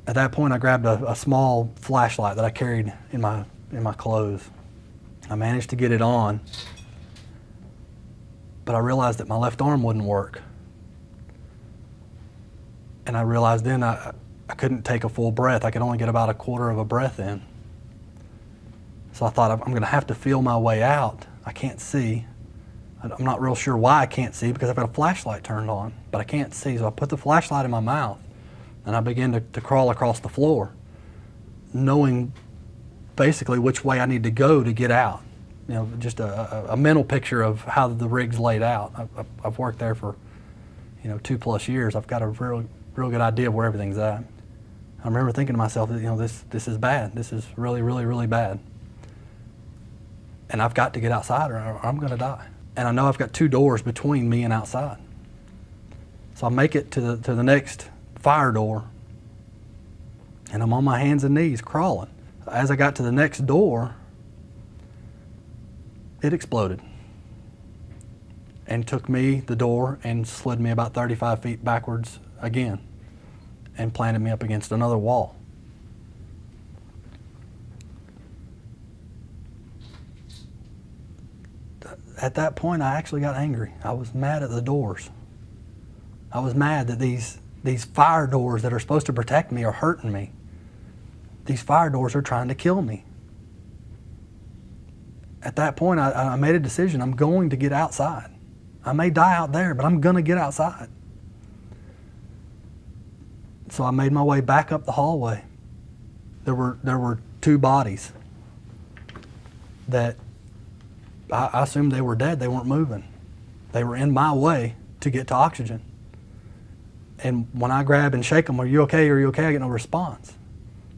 At that point, I grabbed a small flashlight that I carried in my clothes. I managed to get it on, but I realized that my left arm wouldn't work. And I realized then I couldn't take a full breath. I could only get about a quarter of a breath in. So I thought, I'm going to have to feel my way out. I can't see. I'm not real sure why I can't see, because I've got a flashlight turned on, but I can't see. So I put the flashlight in my mouth, and I began to crawl across the floor, knowing basically which way I need to go to get out. You know, just a mental picture of how the rig's laid out. I've worked there for, 2+ years. I've got a real good idea of where everything's at. I remember thinking to myself that, this is bad. This is really, really, really bad. And I've got to get outside or I'm going to die. And I know I've got 2 doors between me and outside. So I make it to the next fire door, and I'm on my hands and knees crawling. As I got to the next door, it exploded and took me, the door, and slid me about 35 feet backwards again and planted me up against another wall. At that point, I actually got angry. I was mad at the doors. I was mad that these fire doors that are supposed to protect me are hurting me. These fire doors are trying to kill me. At that point, I made a decision. I'm going to get outside. I may die out there, but I'm going to get outside. So I made my way back up the hallway. There were 2 bodies that I assumed they were dead. They weren't moving. They were in my way to get to oxygen. And when I grab and shake them, "Are you okay? Are you okay?" I get no response.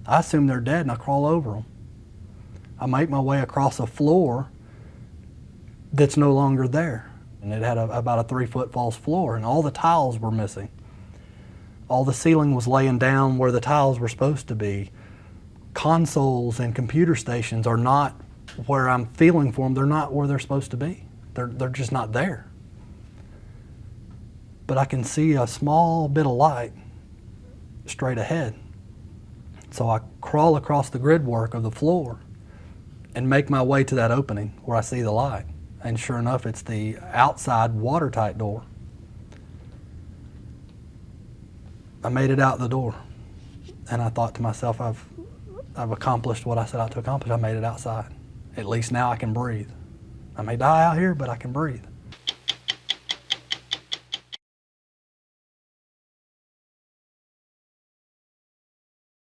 I assume they're dead, and I crawl over them. I make my way across a floor that's no longer there. And it had about a 3-foot false floor, and all the tiles were missing. All the ceiling was laying down where the tiles were supposed to be. Consoles and computer stations are not where I'm feeling for them. They're not where they're supposed to be. They're just not there. But I can see a small bit of light straight ahead. So I crawl across the gridwork of the floor and make my way to that opening where I see the light. And sure enough, it's the outside watertight door. I made it out the door, and I thought to myself, I've accomplished what I set out to accomplish. I made it outside. At least now I can breathe. I may die out here, but I can breathe.